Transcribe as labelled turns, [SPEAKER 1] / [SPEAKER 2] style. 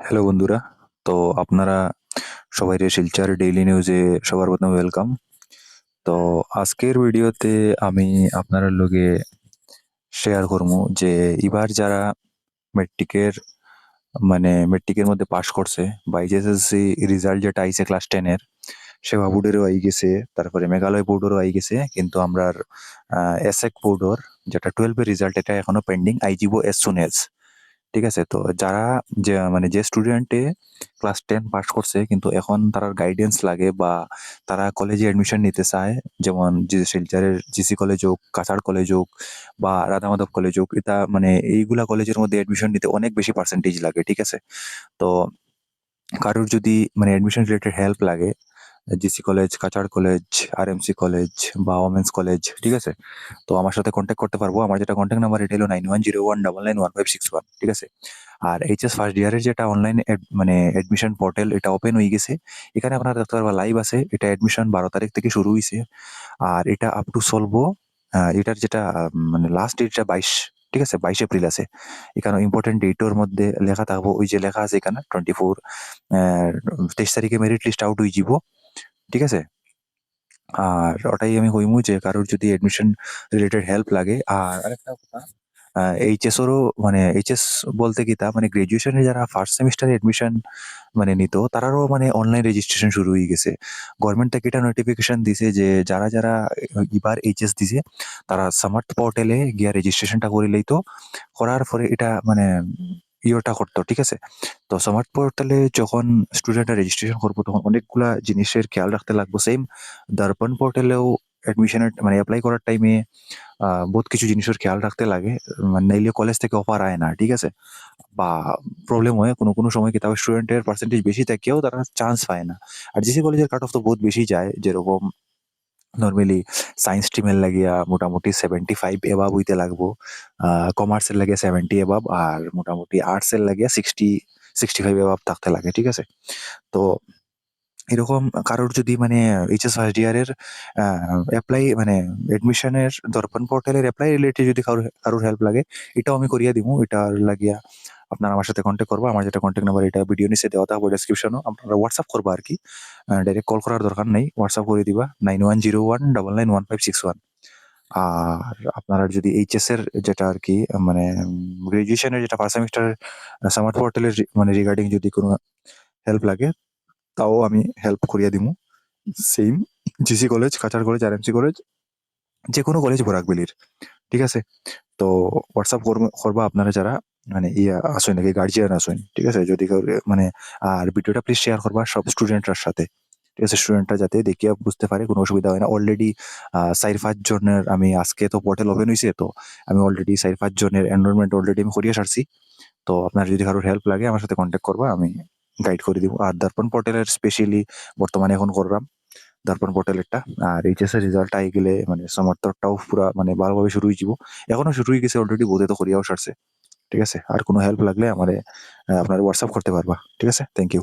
[SPEAKER 1] Hello বন্ধুরা। তো আপনারা সবাই শিলচর ডেইলি নিউজে সবার প্রথমে ওয়েলকাম। তো আজকের ভিডিওতে আমি আপনার লগে শেয়ার করবো যে এবার যারা মেট্রিকের মেট্রিকের মধ্যে পাশ করছে বা এইচএসএসসি রেজাল্ট যেটা আইছে ক্লাস 10 এর সেবা বোর্ডেরও আই গেছে, তারপরে মেঘালয় বোর্ডেরও আই গেছে, কিন্তু আমরার এসএক বোর্ডর যেটা 12 এর রেজাল্ট এটা এখনো পেন্ডিং, আইজিবো এস সুন এজ। ঠিক আছে? তো যারা যে স্টুডেন্টে ক্লাস 10 পাস করছে কিন্তু এখন তারার গাইডেন্স লাগে বা তারা কলেজে অ্যাডমিশন নিতে চায়, যেমন যে শিলচরের জিসি কলেজ হোক, কাছাড় কলেজ হোক বা রাধা মাধব কলেজ হোক, এটা এইগুলা কলেজের মধ্যে অ্যাডমিশন নিতে অনেক বেশি পার্সেন্টেজ লাগে। ঠিক আছে? তো কারোর যদি অ্যাডমিশন রিলেটেড হেল্প লাগে, GC college, Cachar college, RMC college বা ওমেন্স কলেজ, ঠিক আছে, তো আমার সাথে কন্ট্যাক্ট করতে পারবো। আমার যেটা কন্ট্যাক্ট নাম্বার এটা হলো 9101991561। ঠিক আছে? আর এইচএস ফার্স্ট ইয়ারের যেটা অনলাইন অ্যাডমিশন পোর্টাল এটা ওপেন হয়ে গেছে। এখানে আপনারা দেখতে পারবা লাইভ আছে। এটা অ্যাডমিশন 12 তারিখ থেকে শুরু হয়েছে আর এটা আপ টু চলবো। এটার যেটা লাস্ট ডেটটা 22। ঠিক আছে? 22 এপ্রিল আছে। এখানে ইম্পর্টেন্ট ডেটের মধ্যে লেখা থাকবো, ওই যে লেখা আছে এখানে 24 23 তারিখে মেরিট লিস্ট আউট হয়ে যাব। ঠিক আছে? আর ওটাই আমি কইমু যে কারোর যদি অ্যাডমিশন রিলেটেড হেল্প লাগে। আর আরেকটা কথা, এইচএসেরও এইচএস বলতে কি তা গ্র্যাজুয়েশনে যারা ফার্স্ট সেমিস্টারে অ্যাডমিশন নিত তারারও অনলাইন রেজিস্ট্রেশন শুরু হয়ে গেছে। গভর্নমেন্ট থেকে এটা নোটিফিকেশন দিছে যে যারা এবার এইচএস দিছে তারা সামার্থ পোর্টালে গিয়া রেজিস্ট্রেশনটা করে লইতো। করার পরে এটা ইয়েটা করতো। ঠিক আছে? তো সামার্থ পোর্টালে যখন স্টুডেন্টরা রেজিস্ট্রেশন করবো তখন অনেকগুলা জিনিসের খেয়াল রাখতে লাগবো। সেম দর্পণ পোর্টালেও অ্যাডমিশনের অ্যাপ্লাই করার টাইমে বহুত কিছু জিনিসের খেয়াল রাখতে লাগে। নাইলে কলেজ থেকে অফার আয় না। ঠিক আছে? বা প্রবলেম হয় কোনো সময় কি তবে স্টুডেন্টের পার্সেন্টেজ বেশি থাকেও তারা চান্স পায় না। আর জিসি কলেজের কাট অফ তো বহুত বেশি যায়, যেরকম নরমালি সায়েন্স স্ট্রিমের লাগিয়া মোটামুটি 75 এবাব হইতে লাগবো, কমার্সের লাগিয়া 70 এবাব, আর মোটামুটি আর্টসের লাগিয়া 60-65 এবাব থাকতে লাগে। ঠিক আছে? তো এরকম কারোর যদি এইচএস ফার্স্ট ইয়ারের অ্যাপ্লাই অ্যাডমিশনের দর্পণ পোর্টালের অ্যাপ্লাই রিলেটেড যদি কারোর হেল্প লাগে, এটাও আমি করিয়া দিমু। এটার লাগিয়া আপনারা আমার সাথে কন্ট্যাক্ট করবা। আমার যেটা কন্ট্যাক্ট নাম্বার এটা ভিডিও নিচে দেওয়া থাকবে, ডেসক্রিপশনও। আপনারা হোয়াটসঅ্যাপ করবা আর কি, ডাইরেক্ট কল করার দরকার নেই, হোয়াটসঅ্যাপ করে দিবা 9101991561। আর আপনারা যদি এইচএস এর যেটা আর কি গ্রাজুয়েশনের যেটা ফার্স্ট সেমিস্টার সামার্ট পোর্টালের রিগার্ডিং যদি কোনো হেল্প লাগে তাও আমি হেল্প করিয়া দিমু। Same GC college, Cachar college, RMC college, যে কোনো কলেজ বরাকবেলির। ঠিক আছে? তো হোয়াটসঅ্যাপ করবা আপনারা যারা ইয়া আসেন নাকি গার্জিয়ান আসেন। ঠিক আছে? যদি আর ভিডিওটা প্লিজ শেয়ার করবা সব স্টুডেন্টরার সাথে। ঠিক আছে? স্টুডেন্টরা যাতে দেখিয়া বুঝতে পারে, কোনো অসুবিধা হয় না। অলরেডি 4-5 জনের আমি আজকে তো পোর্টাল ওপেন হয়েছে, তো আমি অলরেডি 4-5 জনের এনরোলমেন্ট অলরেডি আমি করিয়া সারছি। তো আপনার যদি কারোর হেল্প লাগে আমার সাথে কন্ট্যাক্ট করবা, আমি গাইড করে দিব। আর দর্পণ পোর্টালের স্পেশালি বর্তমানে এখন করলাম দর্পণ পোর্টালেরটা। আর এইচএস এর রেজাল্ট আই গেলে সমর্থকটাও পুরা ভালোভাবে শুরু হয়ে যাব। এখনো শুরু হয়ে গেছে অলরেডি, বোধে তো করিয়াও সারছে। ঠিক আছে? আর কোনো হেল্প লাগলে আমারে আপনারা হোয়াটসঅ্যাপ করতে পারবা। ঠিক আছে? Thank you.